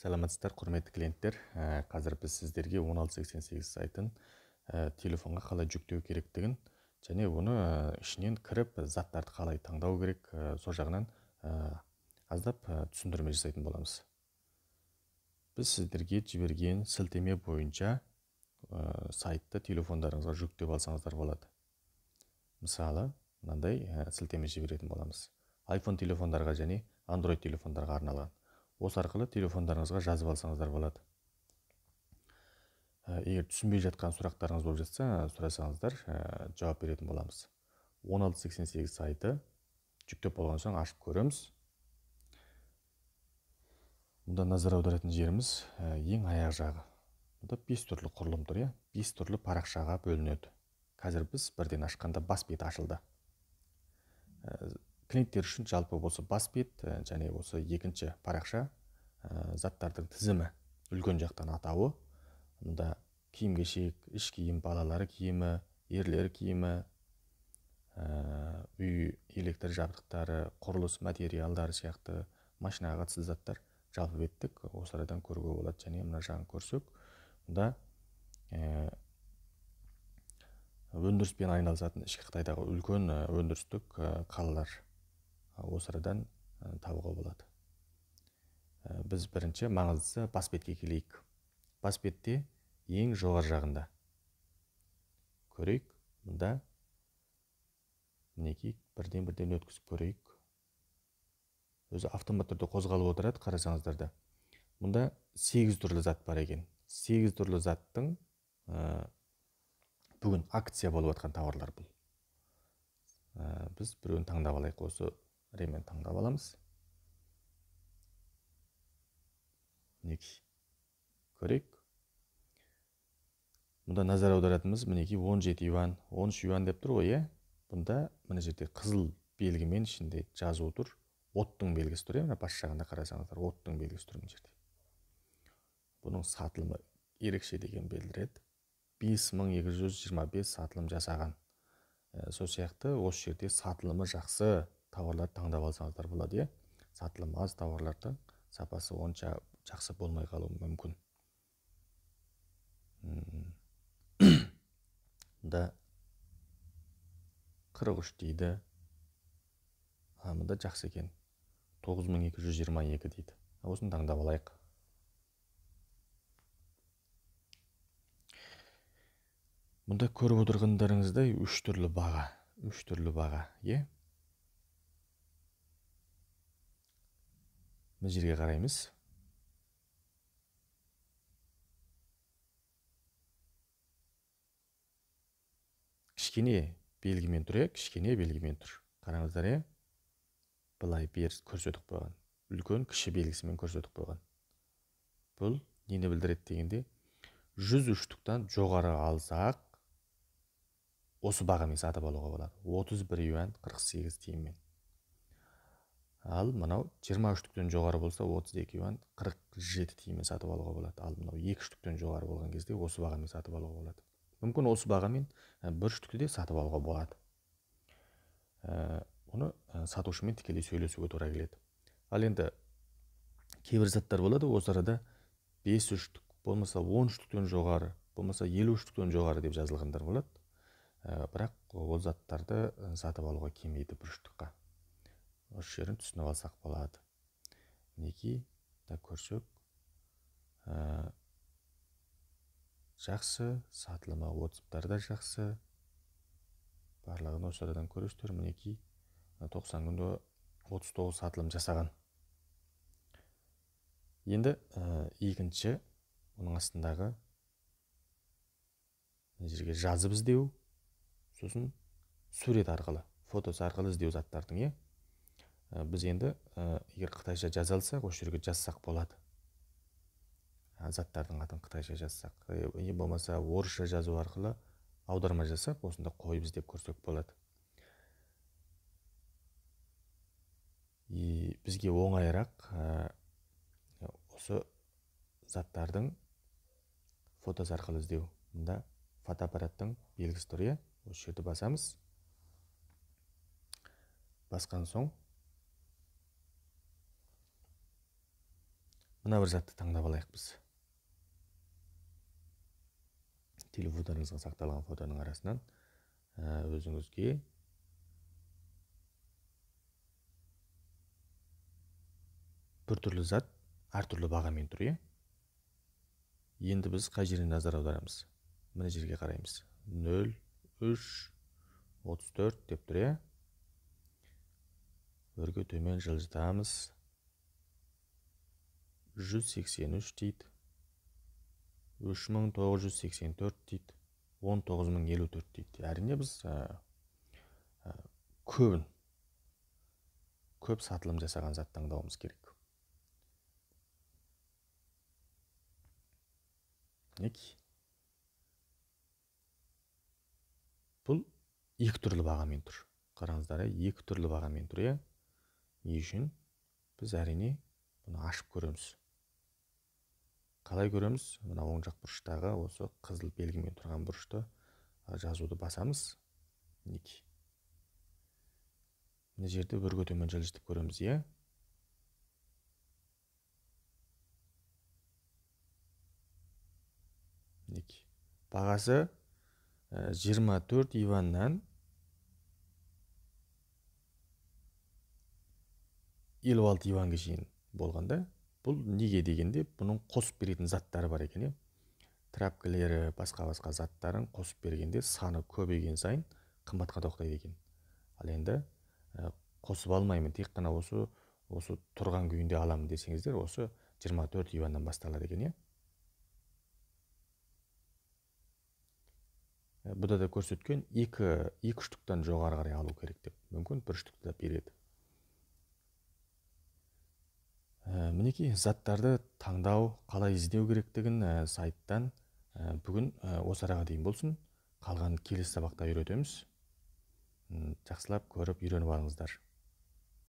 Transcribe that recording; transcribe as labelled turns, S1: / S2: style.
S1: Саламатсыздар, құрметті клиенттер. Қазір біз сіздерге 1688 сайтын телефонға қалай жүктеу керектігін және оны ішінен кіріп заттарды қалай таңдау керек, сол жағынан аздап түсіндірме жасайтын боламыз. Біз сіздерге жіберген сілтеме бойынша сайтты телефондарыңызға жүктеп алсаңыздар болады. Мысалы, мынандай сілтеме жіберетін боламыз. iPhone телефондарға және Android телефондарға арналған. Осы арқылы телефондарыңызға жазып алсаңыздар болады. Егер түсінбей жатқан сұрақтарыңыз болып жатса, сұрасаңыздар, жауап беретін боламыз. 1688 сайты жүктеп болған соң ашып көреміз. Мұнда назар аударатын жеріміз ең аяқ жағы. Мұнда 5 түрлі құрылым тұр, 5 түрлі парақшаға бөлінеді. Қазір біз бірден ашқанда бас бет ашылды. Клиенттер үшін жалпы осы бас бет және осы екінші парақша заттардың тізімі, үлкен жақтан атауы. Мұнда киім-кешек, іш киім, балалар киімі, ерлер киімі, үй электр жабдықтары, құрылыс материалдары сияқты машинаға қатысты заттар жалпы беттік. Осы арадан көруге болады. Және мына жағын көрсек, мұнда өндіріспен айналысатын ішкі Қытайдағы үлкен өндірістік қалалар осы арадан табуға болады. Біз бірінші маңыздысы бас бетке келейік. Бас бетте ең жоғары жағында көрейік. Мұнда мінекей бірден өткізіп көрейік. Өзі автоматты түрде қозғалып отырады, қарасаңыздар да. Мұнда 8 түрлі зат бар екен. 8 түрлі заттың бүгін акция болып жатқан тауарлар бұл. Біз біреуін таңдап алайық. Осы ремен таңдап аламыз. Мінекей көрейік. Мұнда назар аударатымыз мінекей 17 юан, 13 юан деп тұр ғой, Бұнда мына жерде қызыл белгімен ішінде жазу тұр. Оттың белгісі тұр, мына бас жағында қарасаңыздар, оттың белгісі тұр мына жерде. Бұның сатылымы ерекше деген білдіреді. 5225 сатылым жасаған. Сол сияқты осы жерде сатылымы жақсы тауарлар таңдап алсаңыздар болады, Сатылымы аз тауарлардың сапасы онша жақсы болмай қалуы мүмкін. Мұнда 43 дейді. Мұнда жақсы екен. 9222 дейді. Осыны таңдап алайық. Мұнда көріп отырғандарыңыздай 3 түрлі баға. 3 түрлі баға, Мына жерге қараймыз. Кішкене белгімен тұр, Кішкене белгімен тұр. Қараңыздар, Былай көрсетіп қойған. Үлкен кіші белгісімен көрсетіп қойған. Бұл нені білдіреді дегенде, 103-тіктен жоғары алсақ, осы бағамен сатып алуға болады. 31 юан 48 тиынмен. Ал мынау 23-тіктен жоғары болса, 32 юан 47 тиынмен сатып алуға болады. Ал мынау 2-тіктен жоғары болған кезде осы бағамен сатып алуға болады. Мүмкін осы бағамен 1-тікті де сатып алуға болады. Оны сатушымен тікелей сөйлесуге тура келеді. Ал енді кейбір заттар болады, осы арада 5-3-тік, болмаса 13-тіктен жоғары, болмаса 53-тіктен жоғары деп жазылғандар болады. Бірақ ол заттарды сатып алуға келмейді 1-3-тікқа. Осы жерін түсініп алсақ болады. Мінекей да көрсек, жақсы, сатылымы отзывтарда жақсы. Барлығын осы арадан көресіздер. Мінекей 90 күнде 39 сатылым жасаған. Енді екінші, оның астындағы жерге жазып іздеу, сосын сурет арқылы, фотосы арқылы іздеу заттардың, Біз енді егер қытайша жаза алсақ, осы жерге жазсақ болады. Заттардың атын қытайша жазсақ, болмаса орысша жазу арқылы аударма жасап, осында қойып іздеп көрсек болады. Бізге оңайырақ осы заттардың фотосы арқылы іздеу. Мұнда фотоаппараттың белгісі тұр, Осы жерді басамыз. Басқан соң Мына бір затты таңдап алайық біз. Телефондарыңызға сақталған фотоның арасынан өзіңізге бір түрлі зат әртүрлі бағамен тұр, иә? Енді біз қай жеріне назар аударамыз? Мына жерге қараймыз. 0, 3, 34 деп тұр, иә? Өрге төмен жылжытамыз. 183 дейді. 3984 дейді. 19054 дейді. Әрине біз көп сатылым жасаған зат таңдауымыз керек. Бұл екі түрлі бағамен тұр. Қараңыздар, екі түрлі бағамен тұр, иә? Не үшін? Біз әрине бұны ашып көреміз. Қалай көреміз? Мына оң жақ бұрыштағы осы қызыл белгімен тұрған бұрышты жазуды басамыз. Мына жерде өрге төмен жылжытып көреміз, иә? Бағасы 24 иваннан 56 иванға шейін болғанда, бұл неге дегенде, бұның қосып беретін заттары бар екен, трәпкілері, басқа заттарын қосып бергенде саны көбейген сайын қымбатқа тоқтайды екен. Ал енді қосып алмаймын, тек қана осы тұрған күйінде аламын десеңіздер, осы 24 иваннан басталады екен, Бұда да көрсеткен 2 үштіктен жоғары қарай алу керек деп. Мүмкін 1 үштікті да береді. Мінекей заттарды таңдау, қалай іздеу керектігін сайттан бүгін осы араға дейін болсын. Қалған келесі сабақта үйретеміз. Жақсылап көріп үйреніп алыңыздар.